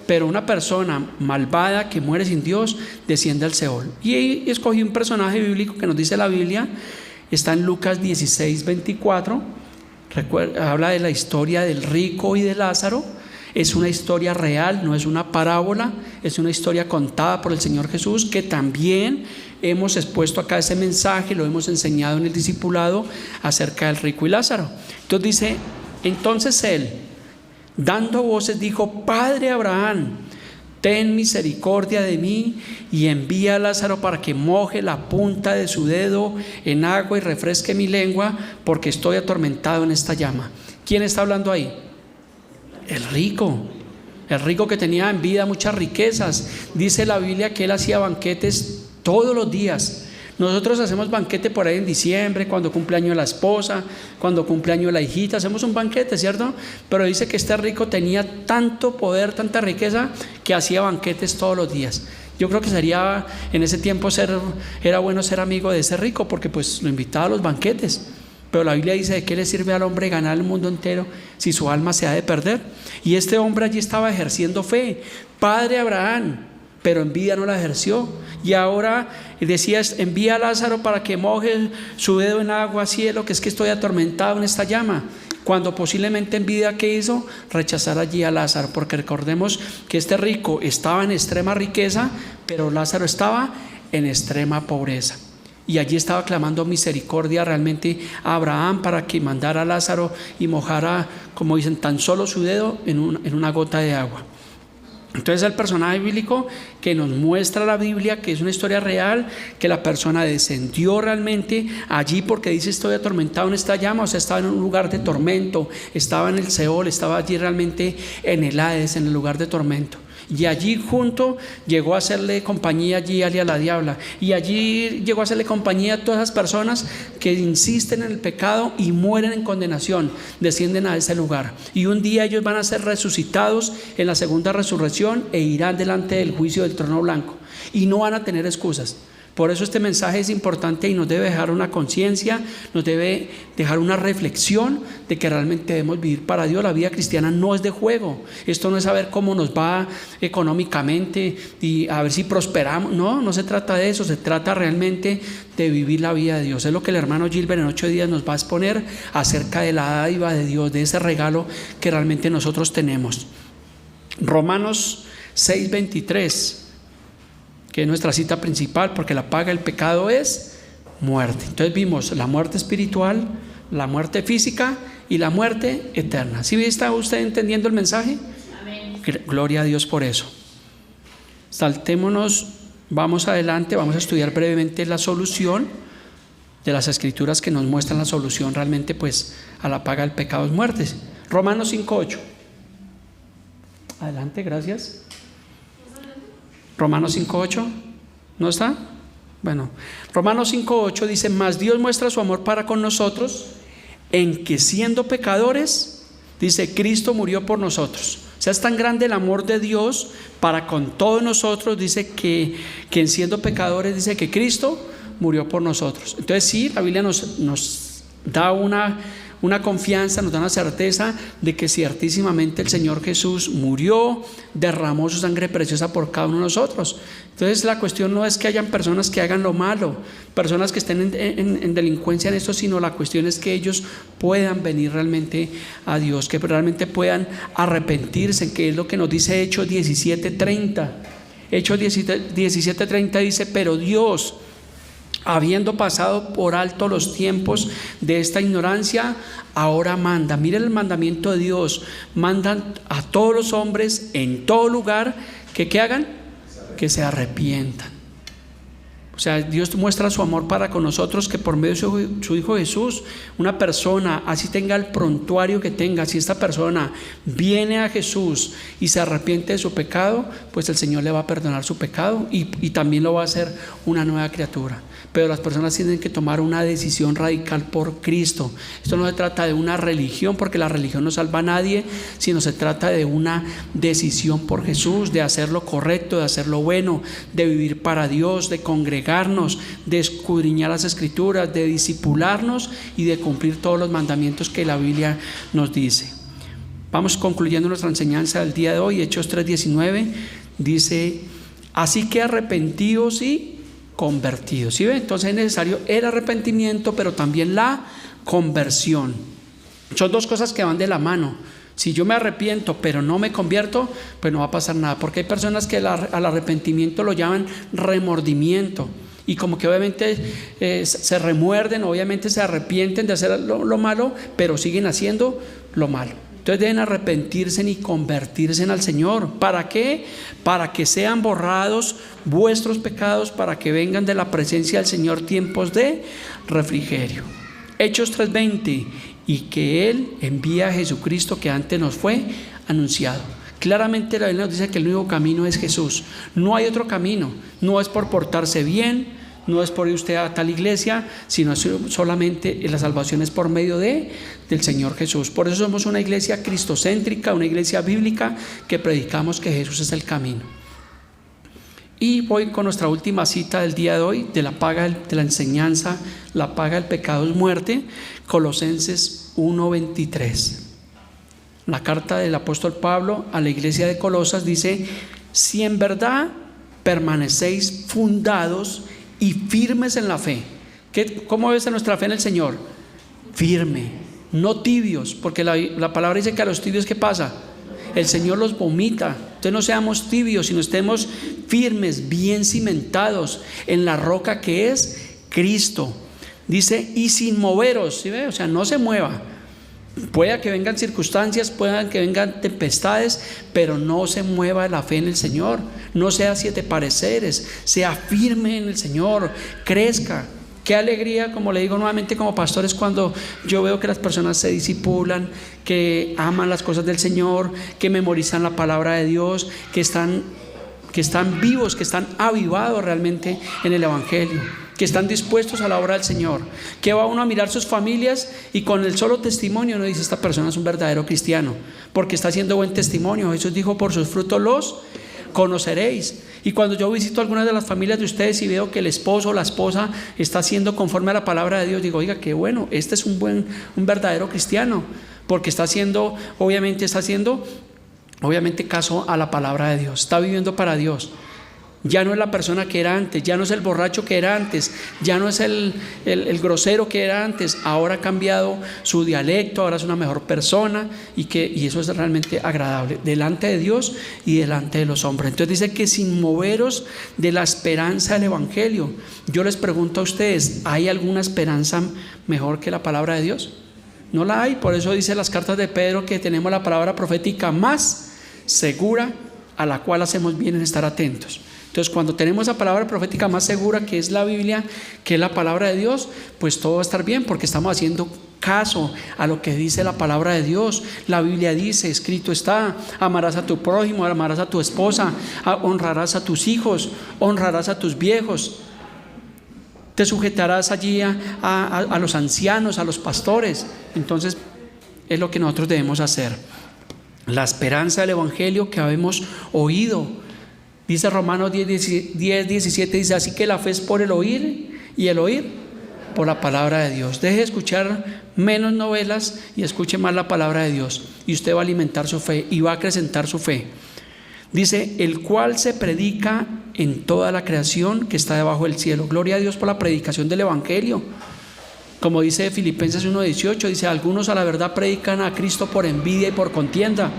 Pero una persona malvada que muere sin Dios desciende al Seol. Y ahí escogí un personaje bíblico que nos dice la Biblia, está en Lucas 16:24. Habla de la historia del rico y de Lázaro. Es una historia real, no es una parábola, es una historia contada por el Señor Jesús, que también hemos expuesto acá ese mensaje, lo hemos enseñado en el discipulado acerca del rico y Lázaro. Entonces dice, entonces él, dando voces, dijo, Padre Abraham, ten misericordia de mí y envía a Lázaro para que moje la punta de su dedo en agua y refresque mi lengua, porque estoy atormentado en esta llama. ¿Quién está hablando ahí? El rico que tenía en vida muchas riquezas. Dice la Biblia que él hacía banquetes todos los días. Nosotros hacemos banquete por ahí en diciembre, cuando cumple año la esposa, cuando cumple año la hijita, hacemos un banquete, ¿cierto? Pero dice que este rico tenía tanto poder, tanta riqueza, que hacía banquetes todos los días. Yo creo que sería, en ese tiempo era bueno ser amigo de ese rico, porque pues lo invitaba a los banquetes. Pero la Biblia dice, ¿de qué le sirve al hombre ganar el mundo entero si su alma se ha de perder? Y este hombre allí estaba ejerciendo fe. Padre Abraham, pero en vida no la ejerció. Y ahora decías, envía a Lázaro para que moje su dedo en agua, cielo, que es que estoy atormentado en esta llama. Cuando posiblemente en vida, ¿qué hizo? Rechazar allí a Lázaro, porque recordemos que este rico estaba en extrema riqueza, pero Lázaro estaba en extrema pobreza. Y allí estaba clamando misericordia realmente a Abraham para que mandara a Lázaro y mojara, como dicen, tan solo su dedo en una gota de agua. Entonces el personaje bíblico que nos muestra la Biblia, que es una historia real, que la persona descendió realmente allí porque dice estoy atormentado en esta llama, o sea, estaba en un lugar de tormento, estaba en el Seol, estaba allí realmente en el Hades, en el lugar de tormento. Y allí junto llegó a hacerle compañía allí a la diabla. Y allí llegó a hacerle compañía a todas esas personas que insisten en el pecado y mueren en condenación. Descienden a ese lugar. Y un día ellos van a ser resucitados en la segunda resurrección e irán delante del juicio del trono blanco. Y no van a tener excusas. Por eso este mensaje es importante y nos debe dejar una conciencia, nos debe dejar una reflexión de que realmente debemos vivir para Dios. La vida cristiana no es de juego. Esto no es saber cómo nos va económicamente y a ver si prosperamos. No se trata de eso, se trata realmente de vivir la vida de Dios. Es lo que el hermano Gilbert en 8 días nos va a exponer acerca de la dádiva de Dios, de ese regalo que realmente nosotros tenemos. Romanos 6:23. Que es nuestra cita principal, porque la paga del pecado es muerte. Entonces vimos la muerte espiritual, la muerte física y la muerte eterna. ¿Sí está usted entendiendo el mensaje? Amén. Gloria a Dios por eso. Saltémonos, vamos adelante, vamos a estudiar brevemente la solución de las escrituras que nos muestran la solución realmente pues a la paga del pecado es muerte. Romanos 5:8. Adelante, gracias. Romanos 5:8, ¿no está? Bueno, Romanos 5:8 dice, mas Dios muestra su amor para con nosotros en que siendo pecadores, dice, Cristo murió por nosotros. O O sea, es tan grande el amor de Dios para con todos nosotros, dice que siendo pecadores, dice que Cristo murió por nosotros. Entonces sí, la Biblia nos da una confianza, nos da una certeza de que ciertísimamente el Señor Jesús murió, derramó su sangre preciosa por cada uno de nosotros. Entonces la cuestión no es que hayan personas que hagan lo malo, personas que estén en delincuencia en esto, sino la cuestión es que ellos puedan venir realmente a Dios, que realmente puedan arrepentirse, que es lo que nos dice Hechos 17:30. Hechos 17:30 dice: pero Dios, habiendo pasado por alto los tiempos de esta ignorancia, ahora manda. Miren el mandamiento de Dios: mandan a todos los hombres en todo lugar que ¿qué hagan? Que se arrepientan. O sea, Dios muestra su amor para con nosotros, que por medio de su Hijo Jesús, una persona, así tenga el prontuario que tenga, si esta persona viene a Jesús y se arrepiente de su pecado, pues el Señor le va a perdonar su pecado y también lo va a hacer una nueva criatura. Pero las personas tienen que tomar una decisión radical por Cristo. Esto no se trata de una religión, porque la religión no salva a nadie, sino se trata de una decisión por Jesús, de hacer lo correcto, de hacer lo bueno, de vivir para Dios, de congregarnos, de escudriñar las Escrituras, de discipularnos y de cumplir todos los mandamientos que la Biblia nos dice. Vamos concluyendo nuestra enseñanza del día de hoy. Hechos 3:19 dice: así que arrepentidos y convertidos. ¿Sí ve? Entonces es necesario el arrepentimiento, pero también la conversión. Son dos cosas que van de la mano. Si yo me arrepiento pero no me convierto, pues no va a pasar nada, porque hay personas que al arrepentimiento lo llaman remordimiento, y como que obviamente se remuerden, obviamente se arrepienten de hacer lo malo, pero siguen haciendo lo malo. Entonces deben arrepentirse y convertirse al Señor. ¿Para qué? Para que sean borrados vuestros pecados, para que vengan de la presencia del Señor tiempos de refrigerio. Hechos 3:20: y que Él envía a Jesucristo, que antes nos fue anunciado. Claramente la Biblia nos dice que el único camino es Jesús. No hay otro camino. No es por portarse bien, no es por ir usted a tal iglesia, sino solamente la salvación es por medio del Señor Jesús. Por eso somos una iglesia cristocéntrica, una iglesia bíblica, que predicamos que Jesús es el camino. Y voy con nuestra última cita del día de hoy, de la paga de la enseñanza. La paga del pecado es muerte. Colosenses 1:23. La carta del apóstol Pablo a la iglesia de Colosas dice: si en verdad permanecéis fundados y firmes en la fe. ¿Cómo es nuestra fe en el Señor? Firme, no tibios, porque la palabra dice que a los tibios, ¿qué pasa? El Señor los vomita. Entonces no seamos tibios, sino estemos firmes, bien cimentados en la roca que es Cristo. Dice: y sin moveros, ¿sí ve? O sea, no se mueva. Pueda que vengan circunstancias, puedan que vengan tempestades, pero no se mueva la fe en el Señor. No sea siete pareceres, sea firme en el Señor, crezca. Qué alegría, como le digo nuevamente como pastores, cuando yo veo que las personas se discipulan, que aman las cosas del Señor, que memorizan la palabra de Dios, que están vivos, que están avivados realmente en el Evangelio, que están dispuestos a la obra del Señor, que va uno a mirar sus familias y con el solo testimonio uno dice: esta persona es un verdadero cristiano, porque está haciendo buen testimonio. Jesús dijo: por sus frutos los conoceréis. Y cuando yo visito algunas de las familias de ustedes y veo que el esposo o la esposa está haciendo conforme a la palabra de Dios, digo: oiga, qué bueno, este es un verdadero cristiano, porque está haciendo caso a la palabra de Dios, está viviendo para Dios. Ya no es la persona que era antes, ya no es el borracho que era antes, ya no es el grosero que era antes. Ahora ha cambiado su dialecto, ahora es una mejor persona, y eso es realmente agradable delante de Dios y delante de los hombres. Entonces dice que sin moveros de la esperanza del Evangelio. Yo les pregunto a ustedes: ¿hay alguna esperanza mejor que la palabra de Dios? No la hay. Por eso dice las cartas de Pedro que tenemos la palabra profética más segura, a la cual hacemos bien en estar atentos. Entonces, cuando tenemos esa palabra profética más segura, que es la Biblia, que es la palabra de Dios, pues todo va a estar bien, porque estamos haciendo caso a lo que dice la palabra de Dios. La Biblia dice, escrito está: amarás a tu prójimo, amarás a tu esposa, honrarás a tus hijos, honrarás a tus viejos, te sujetarás allí a los ancianos, a los pastores. Entonces es lo que nosotros debemos hacer. la esperanza del Evangelio que habemos oído. Dice Romanos 10:17, dice: así que la fe es por el oír, y el oír por la palabra de Dios. Deje de escuchar menos novelas y escuche más la palabra de Dios, y usted va a alimentar su fe y va a acrecentar su fe. Dice: el cual se predica en toda la creación que está debajo del cielo. Gloria a Dios por la predicación del Evangelio. Como dice Filipenses 1:18, dice: algunos a la verdad predican a Cristo por envidia y por contienda,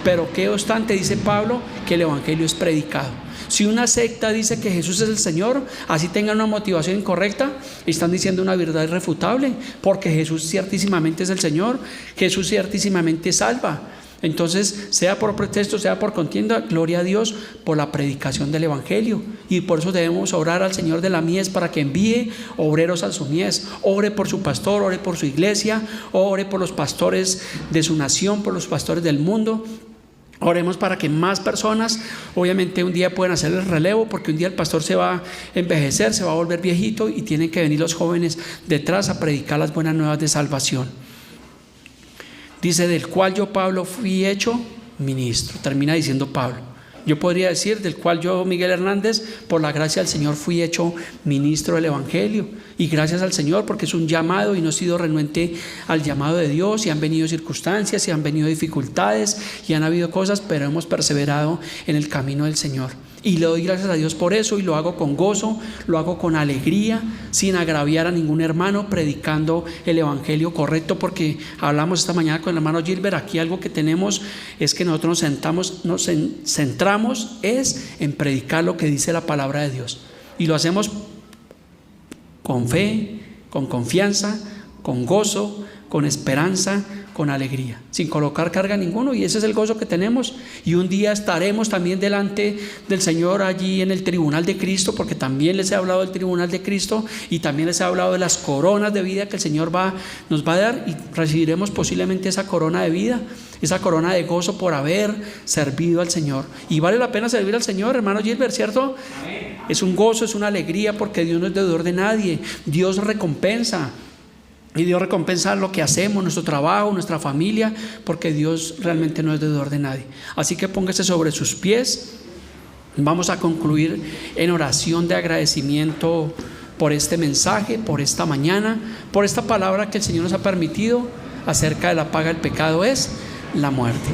pero qué obstante, dice Pablo, que el Evangelio es predicado. Si una secta dice que Jesús es el Señor, así tengan una motivación incorrecta, están diciendo una verdad irrefutable, porque Jesús ciertísimamente es el Señor, Jesús ciertísimamente salva. Entonces, sea por pretexto, sea por contienda, gloria a Dios por la predicación del Evangelio. Y por eso debemos orar al Señor de la mies para que envíe obreros a su mies. Ore por su pastor, ore por su iglesia, ore por los pastores de su nación, por los pastores del mundo. Oremos para que más personas, obviamente un día puedan hacer el relevo, porque un día el pastor se va a envejecer, se va a volver viejito, y tienen que venir los jóvenes detrás a predicar las buenas nuevas de salvación. Dice: del cual yo, Pablo, fui hecho ministro. Termina diciendo Pablo. Yo podría decir: del cual yo, Miguel Hernández, por la gracia del Señor fui hecho ministro del Evangelio. Y gracias al Señor, porque es un llamado y no he sido renuente al llamado de Dios, y han venido circunstancias, y han venido dificultades, y han habido cosas, pero hemos perseverado en el camino del Señor. Y le doy gracias a Dios por eso, y lo hago con gozo, lo hago con alegría, sin agraviar a ningún hermano, predicando el Evangelio correcto, porque hablamos esta mañana con el hermano Gilbert. Aquí algo que tenemos es que nosotros nos centramos es en predicar lo que dice la palabra de Dios, y lo hacemos con fe, con confianza, con gozo, con esperanza, con alegría, sin colocar carga a ninguno. Y ese es el gozo que tenemos. Y un día estaremos también delante del Señor allí en el tribunal de Cristo, porque también les he hablado del tribunal de Cristo, y también les he hablado de las coronas de vida que el Señor nos va a dar, y recibiremos posiblemente esa corona de vida, esa corona de gozo por haber servido al Señor. Y vale la pena servir al Señor, hermano Gilbert, ¿cierto? Amén. Es un gozo, es una alegría, porque Dios no es deudor de nadie. Dios recompensa. Y Dios recompensa lo que hacemos, nuestro trabajo, nuestra familia, porque Dios realmente no es deudor de nadie. Así que póngase sobre sus pies. Vamos a concluir en oración de agradecimiento por este mensaje, por esta mañana, por esta palabra que el Señor nos ha permitido acerca de la paga del pecado es la muerte.